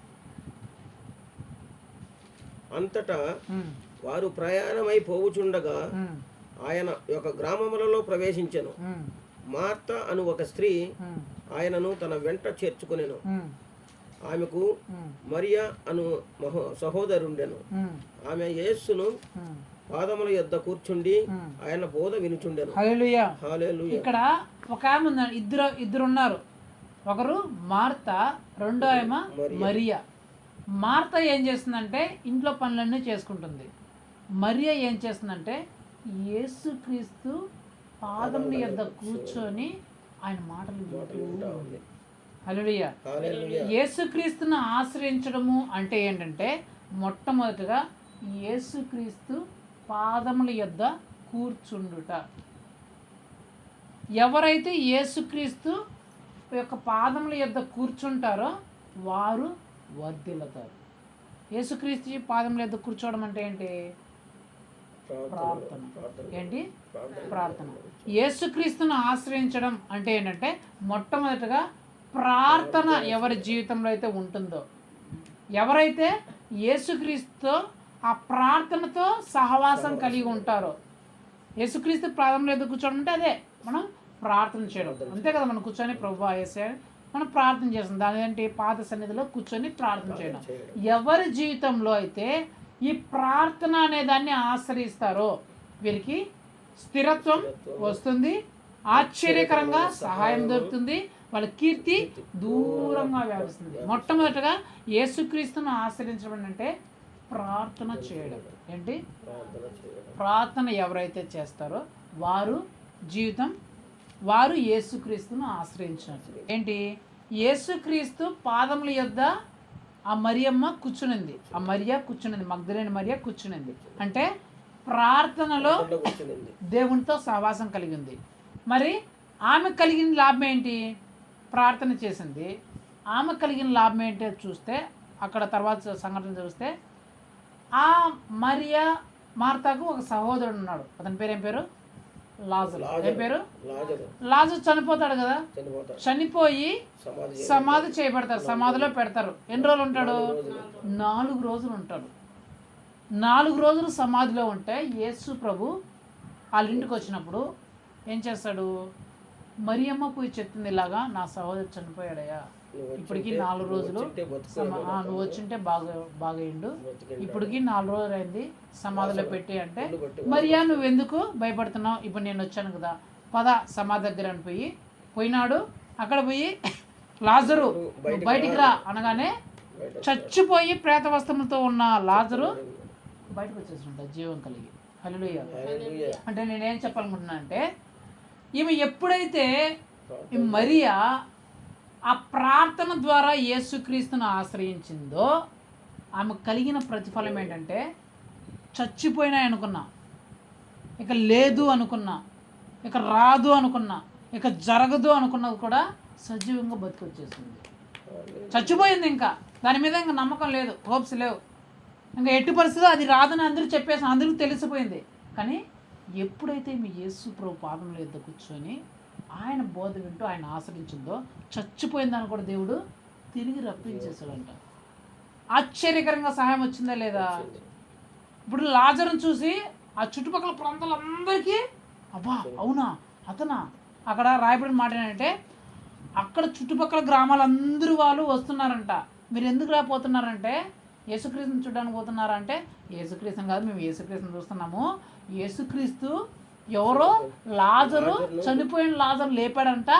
అంతటా వారు ప్రయాణమై పోవుచుండగా ఆయన ఒక గ్రామములలో ప్రవేశించెను. మార్త అను ఒక స్త్రీ ఆయనను తన వెంట చేర్చుకొనెను. ఆమెకు మరియా అను సహోదరుండెను. ఆమె యేసును పాదముల యొద్ద కూర్చుండి ఆయన బోధ వినుచుండెను. హల్లెలూయా. హల్లెలూయా. ఇక్కడ ఒక ఆమె ఉందండి, ఇద్దరు ఉన్నారు. ఒకరు మార్త, రెండో ఆమె మరియా. మార్త ఏం చేస్తుందంటే ఇంట్లో పనులన్నీ చేసుకుంటుంది. మరియా ఏం చేస్తుందంటే యేసుక్రీస్తు పాదముల యొద్ద కూర్చొని ఆయన మాటలు వింటూ ఉంది. హల్లెలూయా. యేసుక్రీస్తును ఆశ్రయించడము అంటే ఏంటంటే మొట్టమొదటిగా యేసుక్రీస్తు పాదముల యొద్ద కూర్చుండుట. ఎవరైతే యేసుక్రీస్తు యొక్క పాదముల యొద్ద కూర్చుంటారో వారు వర్ధిల్లుతారు. యేసుక్రీస్తు పాదముల యొద్ద కూర్చోవడం అంటే ఏంటి? ప్రార్థన. ఏంటి? ప్రార్థన. యేసుక్రీస్తును ఆశ్రయించడం అంటే ఏంటంటే మొట్టమొదటిగా ప్రార్థన ఎవరి జీవితంలో అయితే ఉంటుందో, ఎవరైతే యేసుక్రీస్తుతో ఆ ప్రార్థనతో సహవాసం కలిగి ఉంటారో, యేసుక్రీస్తు పాదముల యొద్ద కూర్చోవడం అంటే అదే మనం ప్రార్థన చేయడం అంతే కదా. మనం కూర్చొని ప్రభువా యేసయ్యా మనం ప్రార్థన చేస్తాం. దాని ఏంటి? పాద సన్నిధిలో కూర్చొని ప్రార్థన చేయడం. ఎవరి జీవితంలో అయితే ఈ ప్రార్థన అనే దాన్ని ఆశ్రయిస్తారో వీరికి స్థిరత్వం వస్తుంది, ఆశ్చర్యకరంగా సహాయం దొరుకుతుంది, వాళ్ళ కీర్తి దూరంగా వ్యాపిస్తుంది. మొట్టమొదటిగా యేసుక్రీస్తును ఆశ్రయించడం అంటే ప్రార్థన చేయడం. ఏంటి? ప్రార్థన ఎవరైతే చేస్తారో వారు యేసుక్రీస్తును ఆశ్రయించినట్లు. ఏంటి? యేసుక్రీస్తు పాదముల యొద్ద ఆ మరియమ్మ కూర్చునింది, ఆ మరియా కూర్చునింది, మగ్దలేని మరియా కూర్చునింది అంటే ప్రార్థనలో దేవునితో సహవాసం కలిగింది. మరి ఆమె కలిగిన లాభం ఏంటి? ప్రార్థన చేసింది. ఆమె కలిగిన లాభం ఏంటో చూస్తే అక్కడ తర్వాత సంఘటన చూస్తే ఆ మరియా మార్తాకు ఒక సహోదరుడు ఉన్నాడు. అతని పేరు ఏం పేరు? లాజరు. ఏం పేరు? లాజరు. లాజరు చనిపోతాడు కదా, చనిపోతాడు. చనిపోయి సమాధి సమాధి చేయబడతారు, సమాధిలో పెడతారు. ఎన్ని రోజులు ఉంటాడు? 4 రోజులు ఉంటాడు. 4 రోజులు సమాధిలో ఉంటే యేసు ప్రభు వాళ్ళ ఇంటికి వచ్చినప్పుడు ఏం చేస్తాడు? మరియమ్మ పోయి చెప్తుంది, ఇలాగా నా సహోదరు చనిపోయాడయ్యా, ఇప్పటికి 4 రోజులు నువ్వు వచ్చింటే బాగయిండు, ఇప్పటికి 4 రోజులు అయింది, సమాధిలో పెట్టి అంటే, మరియా నువ్వెందుకు భయపడుతున్నావు, ఇప్పుడు నేను వచ్చాను కదా, పద సమాధి దగ్గర అని పోయినాడు. అక్కడ పోయి లాజరు బయటికి రా అనగానే చచ్చిపోయి ప్రేత వస్త్రములతో ఉన్న లాజరు బయటకు వచ్చేస్తుంటా జీవం కలిగి. హల్లెలూయా. అంటే నేనేం చెప్పాలనుకుంటున్నా అంటే, ఈమె ఎప్పుడైతే ఈ మరియా ఆ ప్రార్థన ద్వారా యేసుక్రీస్తును ఆశ్రయించిందో ఆమె కలిగిన ప్రతిఫలం ఏంటంటే, చచ్చిపోయినా అనుకున్నా, ఇక లేదు అనుకున్నా, ఇక రాదు అనుకున్నా, ఇక జరగదు అనుకున్నది కూడా సజీవంగా బతికొచ్చేసింది. చచ్చిపోయింది, ఇంకా దాని మీద ఇంకా నమ్మకం లేదు, హోప్స్ లేవు, ఇంకా ఎట్టి పరిస్థితి అది రాదని అందరూ చెప్పేసి అందరికీ తెలిసిపోయింది. కానీ ఎప్పుడైతే మీ యేసు ప్రభు పాదంలో ఎద్ద కూర్చొని ఆయన బోధ వింటూ ఆయన ఆశ్రయించిందో, చచ్చిపోయిందని కూడా దేవుడు తిరిగి రప్పించేసాడంట. ఆశ్చర్యకరంగా సహాయం వచ్చిందా లేదా? ఇప్పుడు లాజరును చూసి ఆ చుట్టుపక్కల ప్రాంతాలందరికీ అబ్బా అవునా అతనా, అక్కడ రాయబడిన మాట ఏంటంటే, అక్కడ చుట్టుపక్కల గ్రామాలందరూ వాళ్ళు వస్తున్నారంట. మీరు ఎందుకు రాపోతున్నారంటే, యేసుక్రీస్తుని చూడడానికి పోతున్నారంటే, యేసుక్రీస్తుని కాదు, మేము యేసుక్రీస్తుని చూస్తున్నాము, యేసుక్రీస్తు ఎవరో లాజరు చనిపోయిన లాజరు లేపాడంట,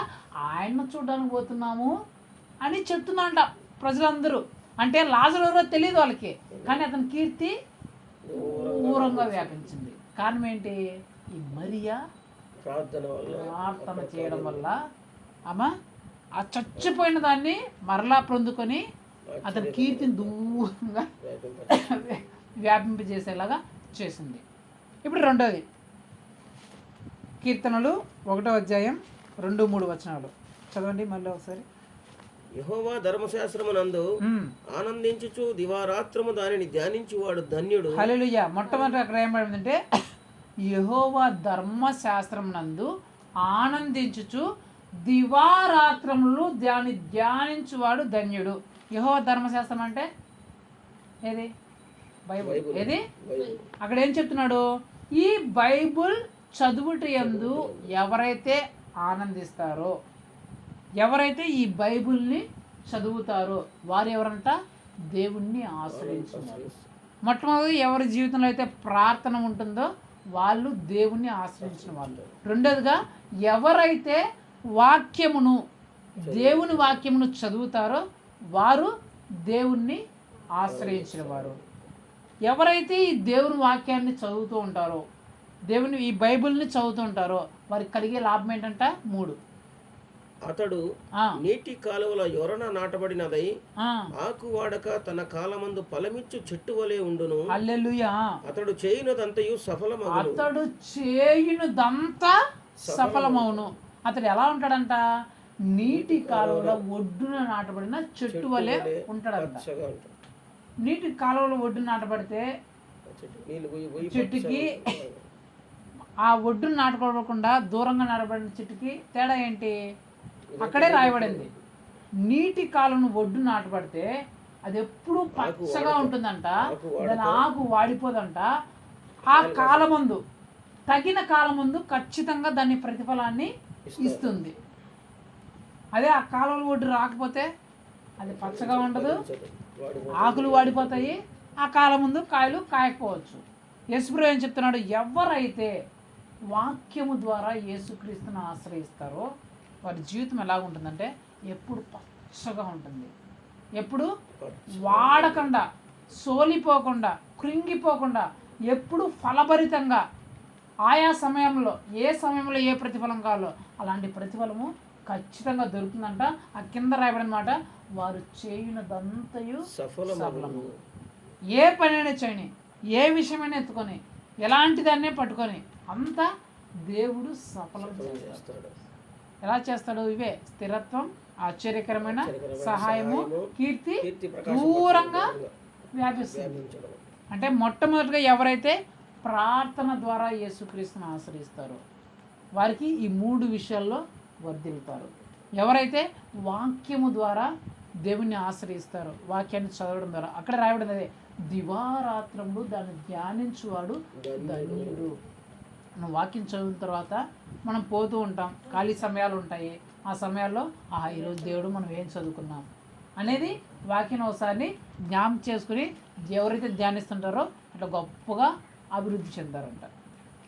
ఆయన్ని చూడడానికి పోతున్నాము అని చెప్తున్నారంట ప్రజలందరూ. అంటే లాజరు ఎవరో తెలియదు వాళ్ళకి, కానీ అతని కీర్తి దూరంగా వ్యాపించింది. కారణం ఏంటి? ఈ మరియా ప్రార్థన చేయడం వల్ల ఆమె ఆ చచ్చిపోయిన దాన్ని మరలా పొందుకొని అతని కీర్తిని దూరంగా వ్యాపింపజేసేలాగా చేసింది. ఇప్పుడు రెండోది, కీర్తనలు 1వ అధ్యాయం 2-3 వచనాలు చదవండి మళ్ళీ ఒకసారి. యెహోవా ధర్మశాస్త్రమునందు ఆనందించుచు దివారాత్రము దానిని ధ్యానించువాడు ధన్యుడు. హల్లెలూయా. మొట్టమొదటి అక్కడ ఏమంటే, యెహోవా ధర్మశాస్త్రమునందు ఆనందించుచు దివారాత్రములు దాన్ని ధ్యానించువాడు ధన్యుడు. యెహోవా ధర్మశాస్త్రం అంటే ఏది? బైబుల్. ఏది? అక్కడ ఏం చెప్తున్నాడు? ఈ బైబుల్ చదువుట యందు ఎవరైతే ఆనందిస్తారో, ఎవరైతే ఈ బైబుల్ని చదువుతారో వారు ఎవరంట? దేవుణ్ణి ఆశ్రయించున్నారు. మొట్టమొదటి ఎవరి జీవితంలో అయితే ప్రార్థన ఉంటుందో వాళ్ళు దేవుణ్ణి ఆశ్రయించిన వాళ్ళు. రెండోదిగా ఎవరైతే వాక్యమును, దేవుని వాక్యమును చదువుతారో వారు దేవుణ్ణి ఆశ్రయించిన వారు. ఎవరైతే ఈ దేవుని వాక్యాన్ని చదువుతూ ఉంటారో, దేవుని ఈ బైబిల్ని చదువుతూ ఉంటారో వారికి కలిగే లాభం ఏంటంట? 3. అతడు నీటి కాలువల యొరన నాటబడినదై ఆకు వాడక తన కాలమందు ఫలమిచ్చు చెట్టు వలె ఉండును. హల్లెలూయా. అతడు చేయునదంతయు సఫలమగును. అతడు చేయునదంతా సఫలమవును. అతడు ఎలా ఉంటాడంట? నీటి కాలువల ఒడ్డున నాటబడిన చెట్టు వలె ఉంటాడంట. నీటి కాలువల ఒడ్డున నాటబడితే చెట్టుకి, ఆ ఒడ్డును నాటుకోకుండా దూరంగా నాటబడిన చెట్టుకి తేడా ఏంటి? అక్కడే రాయబడింది. నీటి కాలువను ఒడ్డు నాటబడితే అది ఎప్పుడు పచ్చగా ఉంటుందంట, దాని ఆకు వాడిపోదంట. ఆ కాలమందు, తగిన కాలమందు ఖచ్చితంగా దాని ప్రతిఫలాన్ని ఇస్తుంది. అదే ఆ కాలువల ఒడ్డు రాకపోతే అది పచ్చగా ఉండదు, ఆకులు వాడిపోతాయి, ఆ కాలం ముందు కాయలు కాయకపోవచ్చు. యేసుప్రభు ఏం చెప్తున్నాడు? ఎవరైతే వాక్యము ద్వారా యేసుక్రీస్తును ఆశ్రయిస్తారో వారి జీవితం ఎలాగుంటుందంటే ఎప్పుడు పచ్చగా ఉంటుంది, ఎప్పుడు వాడకుండా, సోలిపోకుండా, కృంగిపోకుండా, ఎప్పుడు ఫలభరితంగా, ఆయా సమయంలో ఏ సమయంలో ఏ ప్రతిఫలం కావాలో అలాంటి ప్రతిఫలము ఖచ్చితంగా దొరుకుతుందంట. ఆ కింద రాయబడిన మాట, వారు చేయునదంతయు సఫలము. ఏ పనైనా చేయని, ఏ విషయమైనా ఎత్తుకొని, ఎలాంటి దాన్నే పట్టుకొని అంతా దేవుడు సఫలం చేస్తాడు. ఎలా చేస్తాడు? ఇవే స్థిరత్వం, ఆశ్చర్యకరమైన సహాయము, కీర్తి దూరంగా వ్యాపిస్తుంది. అంటే మొట్టమొదటిగా ఎవరైతే ప్రార్థన ద్వారా యేసుక్రీస్తును ఆశ్రయిస్తారో వారికి ఈ 3 విషయాల్లో వర్ధిల్లుతారు. ఎవరైతే వాక్యము ద్వారా దేవుణ్ణి ఆశ్రయిస్తారో, వాక్యాన్ని చదవడం ద్వారా, అక్కడ రాయబడినదే దివారాత్రములు దాన్ని ధ్యానించువాడు ధన్యుడు. మనం వాక్యం చదివిన తర్వాత మనం పోతూ ఉంటాం, ఖాళీ సమయాలు ఉంటాయి. ఆ సమయాల్లో ఈరోజు దేవుడు మనం ఏం చదువుకున్నాం అనేది వాక్యం ఒకసారి జ్ఞాపకం చేసుకుని ఎవరైతే ధ్యానిస్తుంటారో అట్లా గొప్పగా అభివృద్ధి చెందారంట.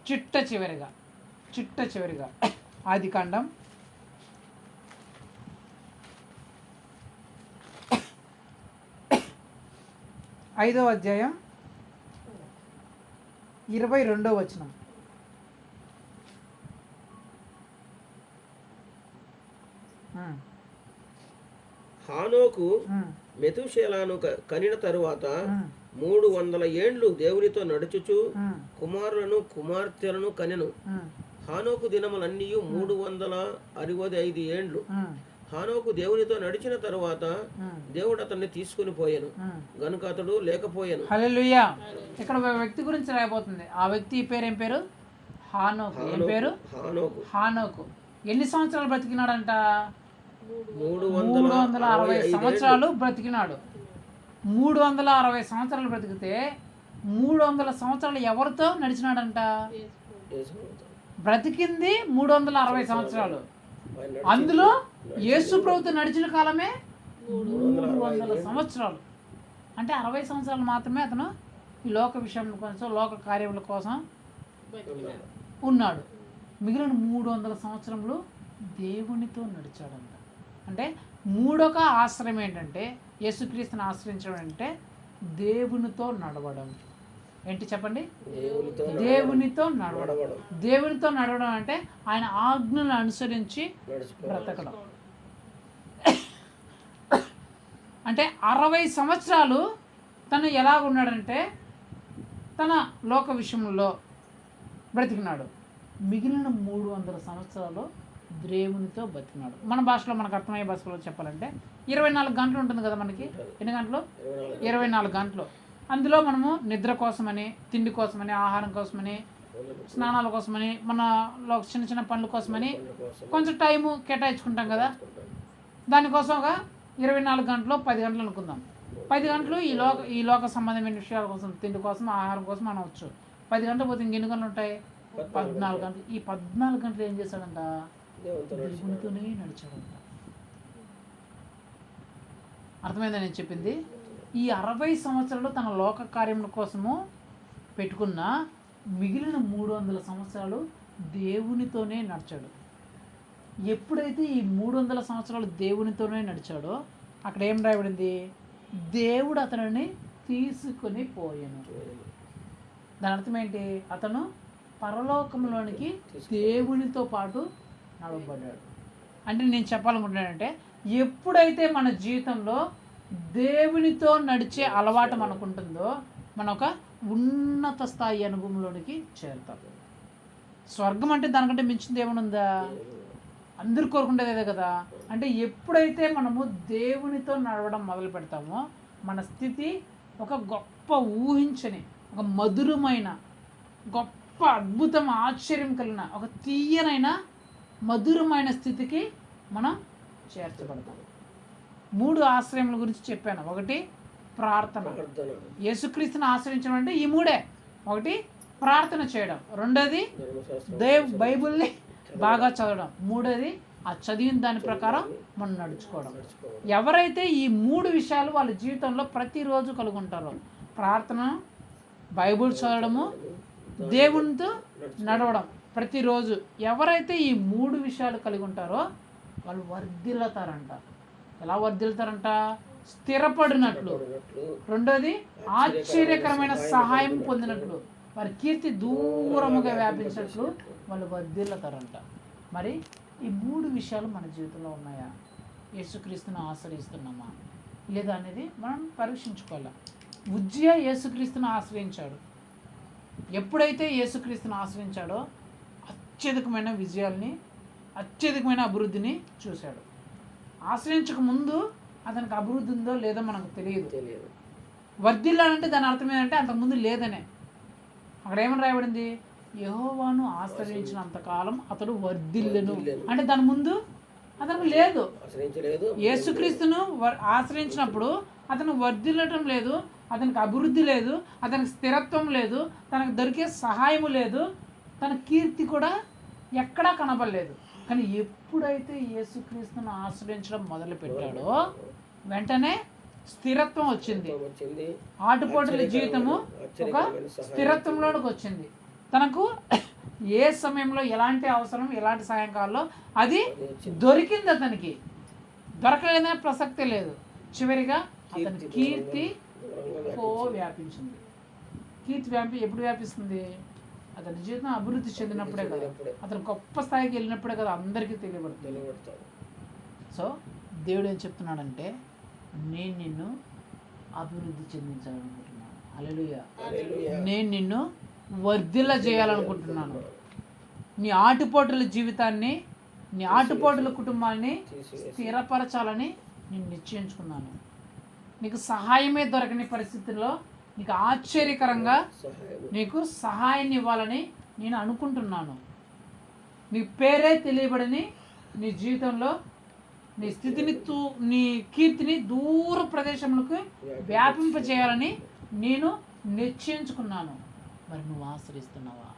చిట్ట చివరిగా ఆదికాండం 5వ అధ్యాయం 22వ వచనం. హానోకు మెతుషేలాను కనిన తరువాత 300 ఏండ్లు దేవునితో నడుచుచు కుమారులను కుమార్తెలను కనెను. హానోకు దినములన్నీ 365 ఏండ్లు. హానోకు దేవునితో నడిచిన తరువాత దేవుడు అతన్ని తీసుకుని పోయాను గనుక అతడు లేకపోయాను. హల్లెలూయా. ఇక్కడ ఒక వ్యక్తి గురించి రాయబోతుంది. ఆ వ్యక్తి పేరేం పేరు? హానోకు. ఏం పేరు? హానోకు. ఎన్ని సంవత్సరాలు బ్రతికినాడంట? 360 సంవత్సరాలు బ్రతికినాడు. 360 సంవత్సరాలు బ్రతికితే 300 సంవత్సరాలు ఎవరితో నడిచినాడంట? బ్రతికింది 360 సంవత్సరాలు. అందులో యేసు ప్రభుతో నడిచిన కాలమే 300 సంవత్సరాలు. అంటే 60 సంవత్సరాలు మాత్రమే అతను ఈ లోక విషయం కోసం, లోక కార్యముల కోసం ఉన్నాడు. మిగిలిన 300 సంవత్సరములు దేవునితో నడిచాడంట. అంటే మూడొక ఆశ్రయం ఏంటంటే, యేసుక్రీస్తుని ఆశ్రయించడం అంటే దేవునితో నడవడం. ఏంటి చెప్పండి? దేవునితో నడవడం. దేవునితో నడవడం అంటే ఆయన ఆజ్ఞలను అనుసరించి బ్రతకడం. అంటే 60 సంవత్సరాలు తను ఎలాగున్నాడంటే తన లోక విషయంలో బ్రతికినాడు. మిగిలిన 300 సంవత్సరాలు దేవునితో బతికినాడు. మన భాషలో, మనకు అర్థమయ్యే భాషలో చెప్పాలంటే 24 గంటలు ఉంటుంది కదా మనకి. ఎన్ని గంటలు? 24 గంటలు. అందులో మనము నిద్ర కోసమని, తిండి కోసమని, ఆహారం కోసమని, స్నానాల కోసమని, మన చిన్న చిన్న పనుల కోసమని కొంచెం టైము కేటాయించుకుంటాం కదా. దానికోసం ఒక 24 గంటలు, 10 గంటలు అనుకుందాం. 10 గంటలు ఈ లోక సంబంధమైన విషయాల కోసం, తిండి కోసం, ఆహారం కోసం అనవచ్చు. 10 గంటలు పోతే ఇంకెన్ని గంటలు ఉంటాయి? 14 గంటలు. ఈ 14 గంటలు ఏం చేశాడంట? దేవునితోనే నడిచాడంట. అర్థమైందా నేను చెప్పింది? ఈ 60 సంవత్సరాలు తన లోక కార్యముల కోసము పెట్టుకున్న మిగిలిన 300 సంవత్సరాలు దేవునితోనే నడిచాడు. ఎప్పుడైతే ఈ 300 సంవత్సరాలు దేవునితోనే నడిచాడో అక్కడ ఏం రాయబడింది? దేవుడు అతనిని తీసుకొని పోయాను. దాని అర్థం ఏంటి? అతను పరలోకంలోనికి దేవునితో పాటు నడవబడ్డాడు. అంటే నేను చెప్పాలనుకుంటున్నానంటే, ఎప్పుడైతే మన జీవితంలో దేవునితో నడిచే అలవాటు మనకుంటుందో మన ఒక ఉన్నత స్థాయి అనుభవంలోనికి చేరుతాం. స్వర్గం అంటే దానికంటే మించింది ఏమనుందా? అందరు కోరుకుంటేదే కదా. అంటే ఎప్పుడైతే మనము దేవునితో నడవడం మొదలు పెడతామో మన స్థితి ఒక గొప్ప ఊహించని, ఒక మధురమైన, గొప్ప అద్భుతం, ఆశ్చర్యం కలిగిన, ఒక తీయనైన మధురమైన స్థితికి మనం చేర్చబడతాం. 3 ఆశ్రయముల గురించి చెప్పాను. ఒకటి ప్రార్థన. యేసుక్రీస్తుని ఆశ్రయించడం అంటే ఈ 3. ఒకటి ప్రార్థన చేయడం, రెండోది బైబిల్ని బాగా చదవడం, మూడోది ఆ చదివిన దాని ప్రకారం మనం నడుచుకోవడం. ఎవరైతే ఈ 3 విషయాలు వాళ్ళ జీవితంలో ప్రతిరోజు కలుగుంటారో, ప్రార్థన, బైబిల్ చదవడము, దేవునితో నడవడం ప్రతిరోజు, ఎవరైతే ఈ 3 విషయాలు కలిగి ఉంటారో వాళ్ళు వర్ధిల్లుతారంట. ఎలా వర్ధిల్లుతారంట? స్థిరపడినట్లు, రెండోది ఆశ్చర్యకరమైన సహాయం పొందినట్లు, వారి కీర్తి దూరముగా వ్యాపించినట్లు వాళ్ళు వర్ధిల్లుతారంట. మరి ఈ 3 విషయాలు మన జీవితంలో ఉన్నాయా? యేసుక్రీస్తుని ఆశ్రయిస్తున్నామా లేదా అనేది మనం పరీక్షించుకోవాలి. ఉజ్జియా యేసుక్రీస్తుని ఆశ్రయించాడు. ఎప్పుడైతే యేసుక్రీస్తుని ఆశ్రయించాడో అత్యధికమైన విజయాల్ని, అత్యధికమైన అభివృద్ధిని చూశాడు. ఆశ్రయించక ముందు అతనికి అభివృద్ధి ఉందో లేదో మనకు తెలియదు. వర్ధిల్లాలంటే దాని అర్థం ఏంటంటే అంతకుముందు లేదనే. అక్కడ ఏమని రాయబడింది? యెహోవాను ఆశ్రయించినంత కాలం అతడు వర్ధిల్లెను. అంటే దాని ముందు అతనికి లేదు. ఆశ్రయించలేదు. యేసుక్రీస్తును ఆశ్రయించినప్పుడు అతను వర్ధిల్లటం లేదు, అతనికి అభివృద్ధి లేదు, అతనికి స్థిరత్వం లేదు, తనకు దొరికే సహాయము లేదు, తన కీర్తి కూడా ఎక్కడా కనబడలేదు. కానీ ఎప్పుడైతే యేసుక్రీస్తును ఆశ్రయించడం మొదలు పెట్టాడో వెంటనే స్థిరత్వం వచ్చింది. ఆటుపోటుల జీవితము ఒక స్థిరత్వంలోనికి వచ్చింది. తనకు ఏ సమయంలో ఎలాంటి అవసరం, ఎలాంటి సహాయం కావాలో అది దొరికింది. అతనికి దొరకలేదనే ప్రసక్తే లేదు. చివరిగా అతని కీర్తి వ్యాపించింది. కీర్తి ఎప్పుడు వ్యాపిస్తుంది? అతని జీవితం అభివృద్ధి చెందినప్పుడే కదా, అతను గొప్ప స్థాయికి వెళ్ళినప్పుడే కదా అందరికీ తెలియబడుతుంది. సో దేవుడు ఏం చెప్తున్నాడంటే, నేను నిన్ను అభివృద్ధి చెందించాలనుకుంటున్నాను. హల్లెలూయా. నేను నిన్ను వర్ధిల్ల చేయాలనుకుంటున్నాను. నీ ఆటుపోటుల జీవితాన్ని, నీ ఆటుపోటుల కుటుంబాన్ని స్థిరపరచాలని నేను నిశ్చయించుకున్నాను. నీకు సహాయమే దొరకని పరిస్థితుల్లో నీకు ఆశ్చర్యకరంగా నీకు సహాయాన్ని ఇవ్వాలని నేను అనుకుంటున్నాను. నీ పేరే తెలియబడని నీ జీవితంలో నీ స్థితిని నీ కీర్తిని దూర ప్రదేశములకు వ్యాపింపచేయాలని నేను నిశ్చయించుకున్నాను. మరి నువ్వు ఆశ్రయిస్తున్నావా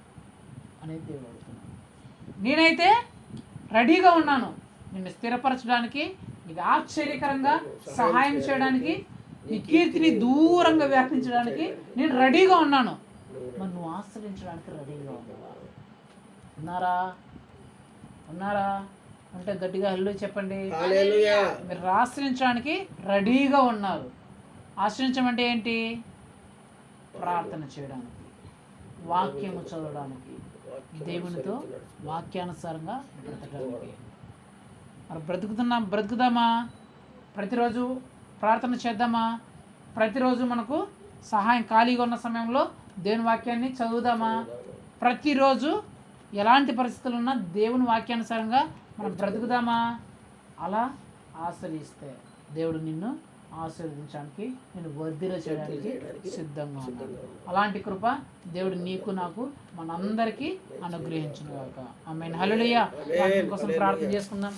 అనేది దేవుడు అడుగుతున్నాను. నేనైతే రెడీగా ఉన్నాను నిన్ను స్థిరపరచడానికి, నీకు ఆశ్చర్యకరంగా సహాయం చేయడానికి, నీ కీర్తిని దూరంగా వ్యాపించడానికి నేను రెడీగా ఉన్నాను. మరి నువ్వు ఆశ్రయించడానికి రెడీగా ఉన్నావా? ఉన్నారా అంటే గట్టిగా హల్లెలూయా చెప్పండి. మీరు ఆశ్రయించడానికి రెడీగా ఉన్నారు. ఆశ్రయించడం అంటే ఏంటి? ప్రార్థన చేయడానికి, వాక్యము చదవడానికి, దేవునితో వాక్యానుసారంగా బ్రతకడానికి. మరి బ్రతుకుదామా? ప్రతిరోజు ప్రార్థన చేద్దామా? ప్రతిరోజు మనకు సహాయం ఖాళీగా ఉన్న సమయంలో దేవుని వాక్యాన్ని చదువుదామా? ప్రతిరోజు ఎలాంటి పరిస్థితులు ఉన్నా దేవుని వాక్యానుసారంగా మనం బ్రతుకుదామా? అలా ఆశ్రయిస్తే దేవుడు నిన్ను ఆశీర్వదించడానికి, నేను వర్ధిల్ల చేయడానికి సిద్ధంగా ఉన్నాను. అలాంటి కృప దేవుడు నీకు నాకు మనందరికీ అనుగ్రహించును గాక. ఆమేన్. హల్లెలూయా. వాక్యం కోసం ప్రార్థన చేసుకుందాం.